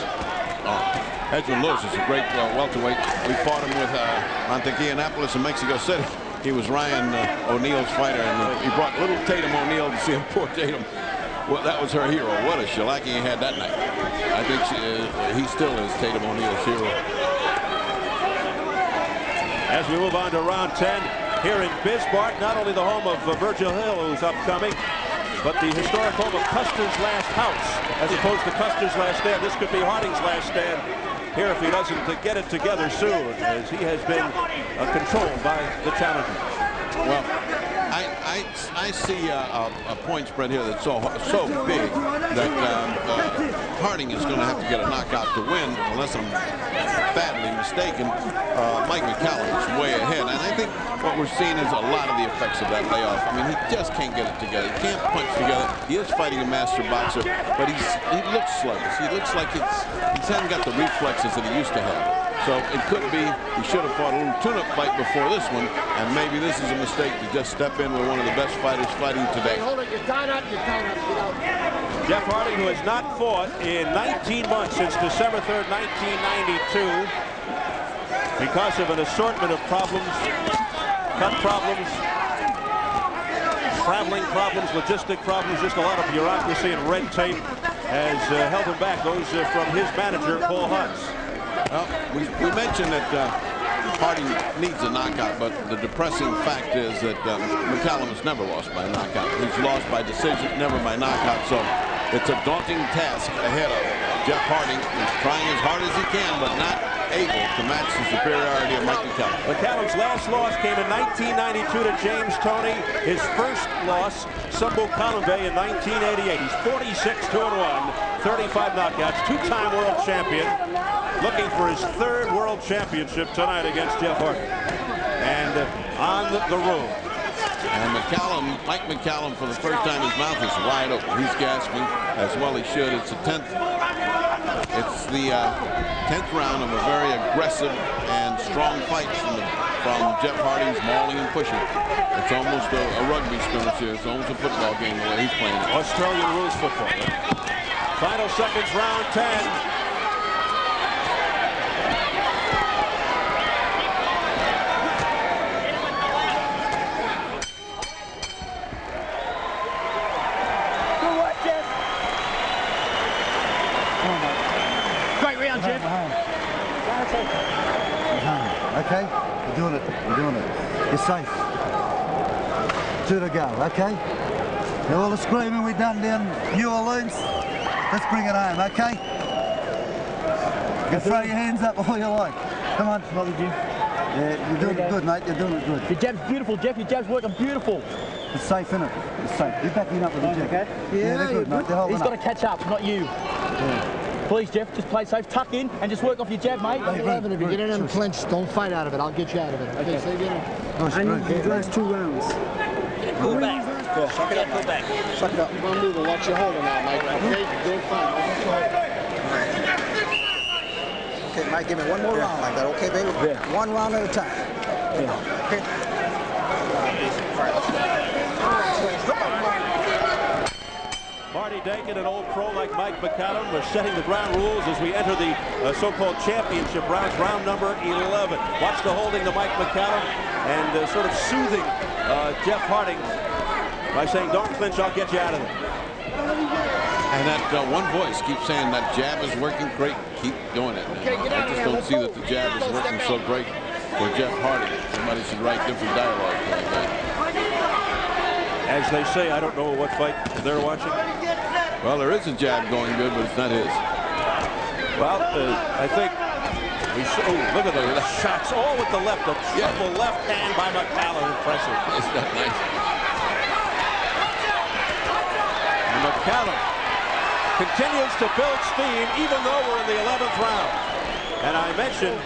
Hedgeman Lewis is a great welterweight. We fought him with Montequianapolis in Mexico City. He was Ryan O'Neal's fighter, and he brought little Tatum O'Neal to see him. Poor Tatum. Well, that was her hero. What a shellacking he had that night. I think he still is Tatum O'Neal's hero. As we move on to round 10 here in Bismarck, not only the home of Virgil Hill, who's upcoming, but the historic home of Custer's last house, as opposed to Custer's last stand. This could be Harding's last stand here if he doesn't get it together soon, as he has been controlled by the challenger. Well, I see a point spread here that's so big that Harding is going to have to get a knockout to win, unless I'm badly mistaken. Mike McCallum is way ahead, and I think what we're seeing is a lot of the effects of that layoff. I mean, he just can't get it together. He can't punch together. He is fighting a master boxer, but he looks sluggish. He looks like he hasn't got the reflexes that he used to have. So it could be he should have fought a little tune-up fight before this one, and maybe this is a mistake to just step in with one of the best fighters fighting today. Hey, hold it, you're tied up, get out. Jeff Harding, who has not fought in 19 months since December 3rd, 1992, because of an assortment of problems, cut problems, traveling problems, logistic problems, just a lot of bureaucracy and red tape has held him back. Those from his manager, Paul Hutz. Well, we mentioned that Harding needs a knockout, but the depressing fact is that McCallum has never lost by a knockout. He's lost by decision, never by knockout. So it's a daunting task ahead of Jeff Harding. He's trying as hard as he can, but not able to match the superiority of Mike McCallum. McCallum's last loss came in 1992 to James Toney. His first loss, Sumbo Columbe, in 1988. He's 46-2-1, 35 knockouts, two-time world champion. Looking for his third world championship tonight against Jeff Harding. And on the road. And Mike McCallum, for the first time, his mouth is wide open. He's gasping, as well he should. It's the 10th round of a very aggressive and strong fight from Jeff Harding's mauling and pushing. It's almost a rugby scrimmage here. It's almost a football game the way he's playing it. Australian rules football. Final seconds, round 10. Okay? You're doing it. You're doing it. You're safe. 2 to go, okay? All the screaming we done down New Orleans, let's bring it home, okay? You can throw your hands up all you like. Come on. Yeah, you're doing it good, mate. You're doing it good. Your jab's beautiful, Jeff. Your jab's working beautiful. It's safe, isn't it? It's safe. You're backing up with the jab. Okay? Yeah, they're good, mate. They're holding He's got to catch up, not you. Yeah. Please, Jeff, just play safe. Tuck in and just work off your jab, mate. If you get in them clinch, don't fight out of it. I'll get you out of it. Okay, so I need these last 2 rounds. pull back. Yeah, suck it up. Pull back. Suck it up. You're gonna move and watch your holder now, Mike. Okay, you're doing fine. Watch your holder. Okay, Mike, give me one more round like that, okay, baby? Yeah. One round at a time. Yeah. Okay? All right, let's go. Marty Dankin, an old pro like Mike McCallum, was setting the ground rules as we enter the so-called championship rounds, round number 11. Watch the holding to Mike McCallum and sort of soothing Jeff Harding by saying, don't clinch, I'll get you out of there. And that one voice keeps saying that jab is working great. Keep doing it. Okay, get out I of just here. don't Let's see go. that the jab is Go, working step so out. great for Jeff Harding. Somebody should write different dialogue like that. As they say, I don't know what fight they're watching. Well, there is a jab going good, but it's not his. Well, I think we should, look at the shots, all with the left, a triple left hand by McCallum. Impressive. Isn't that nice? And McCallum continues to build steam, even though we're in the 11th round. And I mentioned,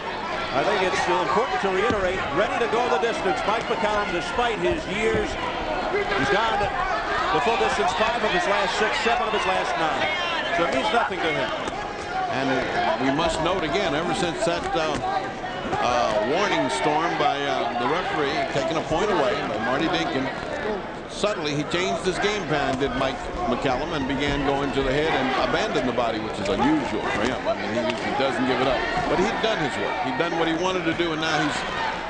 I think it's important to reiterate, ready to go the distance. Mike McCallum, despite his years, he's gone the full distance 5 of his last 6, 7 of his last 9. So it means nothing to him. And we must note again, ever since that warning storm by the referee, taking a point away by Marty Dankin, suddenly he changed his game plan, did Mike McCallum, and began going to the head and abandoned the body, which is unusual for him. I mean, he doesn't give it up. But he'd done his work. He'd done what he wanted to do, and now he's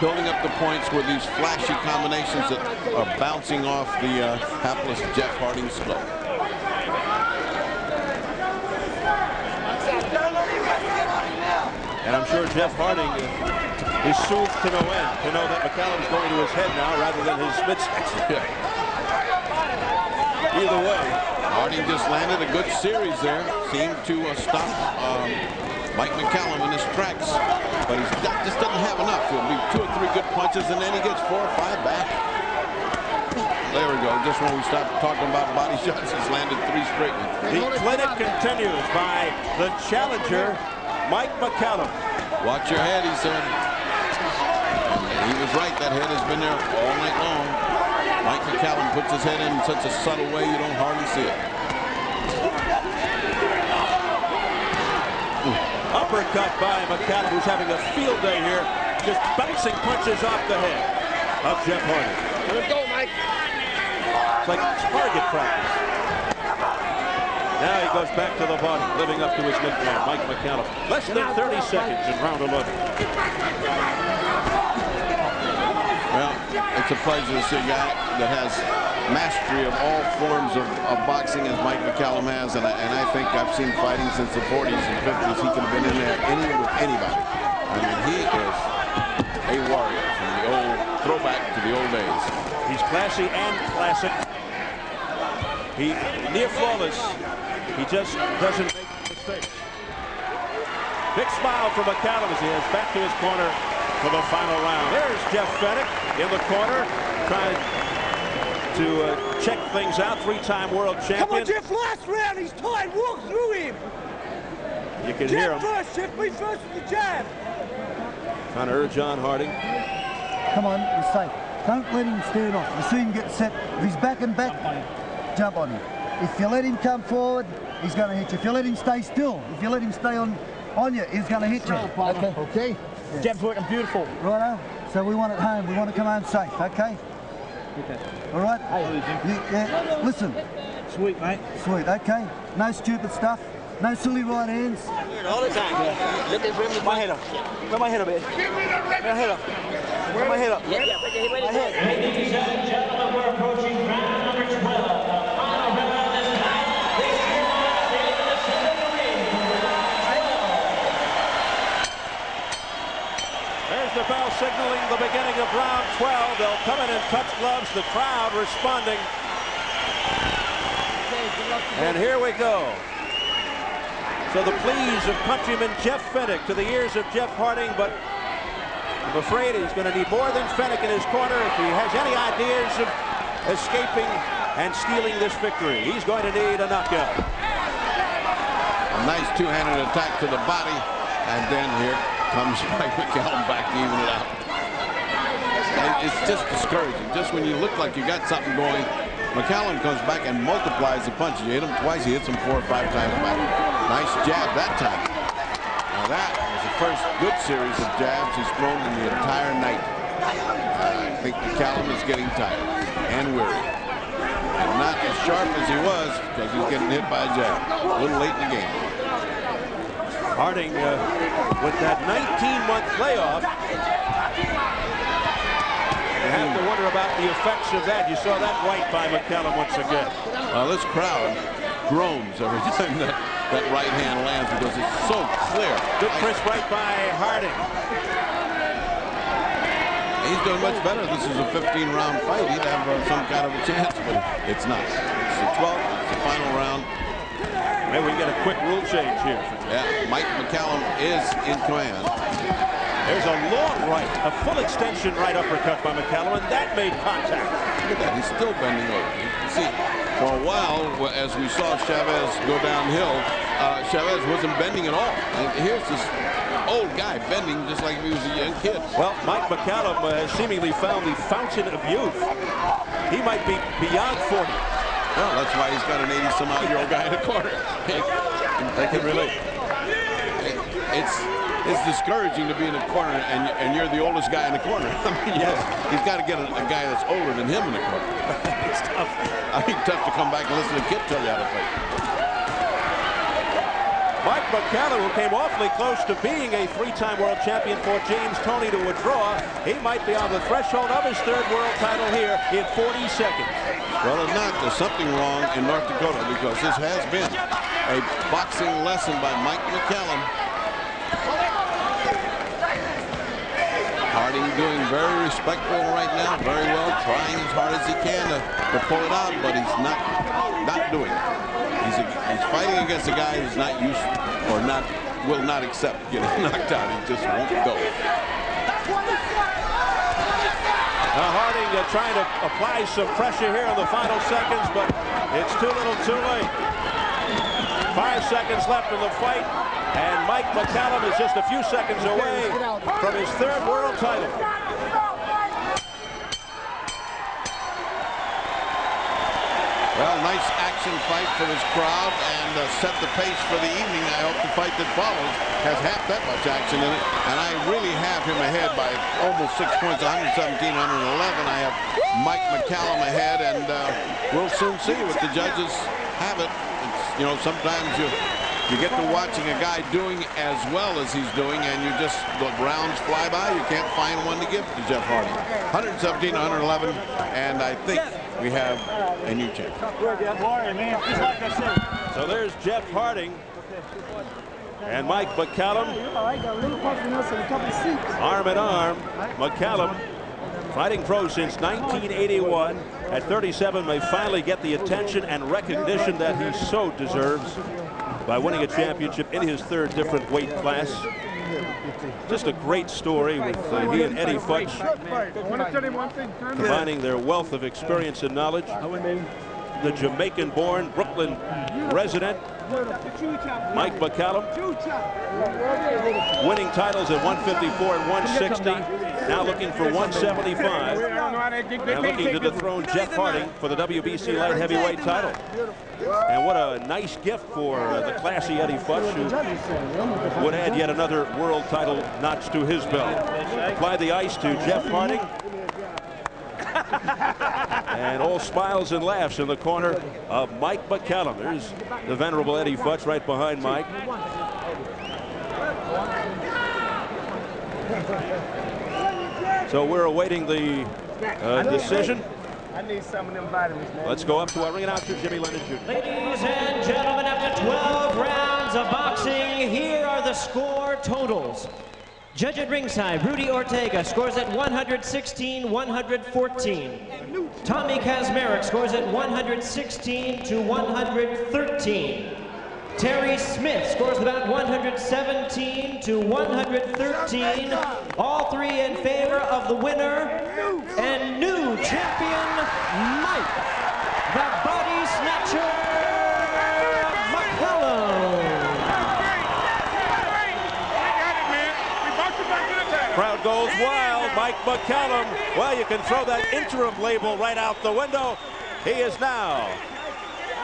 building up the points with these flashy combinations that are bouncing off the hapless Jeff Harding's skull. And I'm sure Jeff Harding is soothed to no end to know that McCallum's going to his head now rather than his midsection. Either way, Harding just landed a good series there. Seemed to stop Mike McCallum in his tracks. But he just doesn't have enough. It'll be 2 or 3 good punches, and then he gets 4 or 5 back. There we go. Just when we stopped talking about body shots, he's landed 3 straight ones. The clinic continues by the challenger, Mike McCallum. Watch your head, he said. And he was right. That head has been there all night long. Mike McCallum puts his head in such a subtle way you don't hardly see it. Uppercut by McCallum, who's having a field day here, just bouncing punches off the head of Jeff Harding. Let him go, Mike. It's like target practice. Now he goes back to the body, living up to his nickname, Mike McCallum. Less than 30 seconds in round 11. Well, it's a pleasure to see a guy that has mastery of all forms of boxing as Mike McCallum has, and I think I've seen fighting since the 40s and 50s. He could have been in there with anybody. I mean, he is a warrior from the old throwback to the old days. He's classy and classic. He near flawless. He just doesn't make mistakes. Big smile from McCallum as he heads back to his corner for the final round. There's Jeff Fenech in the corner, trying to check things out. 3-time world champion. Come on, Jeff, last round, he's tired. Walk through him. You can hear him. Jeff first, Jeff, be first with the jab. Trying to urge on Harding. Come on, you're safe. Don't let him stand off. You see him get set. If he's back and back, jump on him. If you let him come forward, he's going to hit you. If you let him stay still, if you let him stay on you, he's going to hit you. Okay. Okay. Yeah. Jab's working beautiful. Righto. So we want it home. We want to come home safe. Okay. Okay. All right. Hey. Listen. Sweet, mate. Sweet. Okay. No stupid stuff. No silly right hands. All the time. Yeah. Let them bring me My head up. Put my head up, Ed. Put my head up. Put my head up. Yeah, put your head My head. Ladies and gentlemen, we're approaching round number 12. The final round of this night. This is the celebrity. There's the bell signaling the beginning of round 12. They'll come in and touch gloves. The crowd responding. And here we go. So the pleas of countryman Jeff Fenech to the ears of Jeff Harding, but I'm afraid he's going to need more than Fenech in his corner if he has any ideas of escaping and stealing this victory. He's going to need a knockout. A nice two-handed attack to the body, and then here comes Mike McCallum back to even it out. And it's just discouraging. Just when you look like you got something going, McCallum comes back and multiplies the punches. You hit him twice, he hits him 4 or 5 times back. Nice jab that time. Now that was the first good series of jabs he's thrown in the entire night. I think McCallum is getting tired and weary. And not as sharp as he was because he's getting hit by a jab. A little late in the game. Harding with that 19-month layoff. You have to wonder about the effects of that. You saw that right by McCallum once again. Well, this crowd groans every time that right hand lands because it's so clear. Good crisp right by Harding. He's doing much better. This is a 15-round fight. He'd have some kind of a chance, but it's not. It's the 12th. It's the final round. Maybe we get a quick rule change here. Yeah, Mike McCallum is in command. There's a long right, a full extension right uppercut by McCallum, and that made contact. Look at that. He's still bending over. You can see, for a while, as we saw Chavez go downhill, Chavez wasn't bending at all. And here's this old guy bending just like he was a young kid. Well, Mike McCallum has seemingly found the fountain of youth. He might be beyond 40. Well, that's why he's got an 80-some-odd-year-old guy in the corner. They can relate. It's discouraging to be in the corner and you're the oldest guy in the corner. I mean, yes, he's got to get a guy that's older than him in the corner. It's tough. I mean, tough to come back and listen to a kid tell you how to fight. Mike McCallum, who came awfully close to being a 3-time world champion for James Toney to withdraw, he might be on the threshold of his 3rd world title here in 40 seconds. Well, if not, there's something wrong in North Dakota because this has been a boxing lesson by Mike McCallum. Harding doing very respectful right now, very well, trying as hard as he can to pull it out, but he's not doing it. He's fighting against a guy who's not used or will not accept getting knocked out. He just won't go. Now Harding trying to apply some pressure here in the final seconds, but it's too little too late. 5 seconds left in the fight, and Mike McCallum is just a few seconds away from his 3rd world title. Well, nice action fight for this crowd and set the pace for the evening. I hope the fight that follows has half that much action in it. And I really have him ahead by almost 6 points, 117, 111. I have Mike McCallum ahead, and we'll soon see what the judges have it. It's, you know, sometimes you get to watching a guy doing as well as he's doing, and you just, the rounds fly by. You can't find one to give to Jeff Harding. 117, 111, and I think we have a new champ. So there's Jeff Harding and Mike McCallum. Arm in arm. McCallum, fighting pro since 1981. At 37, may finally get the attention and recognition that he so deserves by winning a championship in his 3rd different weight class. Just a great story with he and Eddie Futch combining their wealth of experience and knowledge. The Jamaican-born Brooklyn resident Mike McCallum, winning titles at 154 and 160, now looking for 175, and looking to dethrone Jeff Harding for the WBC light heavyweight title. And what a nice gift for the classy Eddie Futch, who would add yet another world title notch to his belt. Apply the ice to Jeff Harding. And all smiles and laughs in the corner of Mike McCallum. There's the venerable Eddie Futch right behind Mike. So we're awaiting the decision. I need some of them vitamins, man. Let's go up to our ring announcer, Jimmy Lennon Jr. Ladies and gentlemen, after 12 rounds of boxing, here are the score totals. Judge at ringside, Rudy Ortega, scores at 116-114. Tommy Kazmarek scores at 116-113. Terry Smith scores about 117-113. All three in favor of the winner and new champion, Mike, the Body Snatcher McCallum. Crowd goes wild. Mike McCallum. Well, you can throw that interim label right out the window. He is now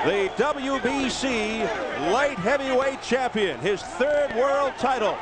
the WBC light heavyweight champion, his third world title.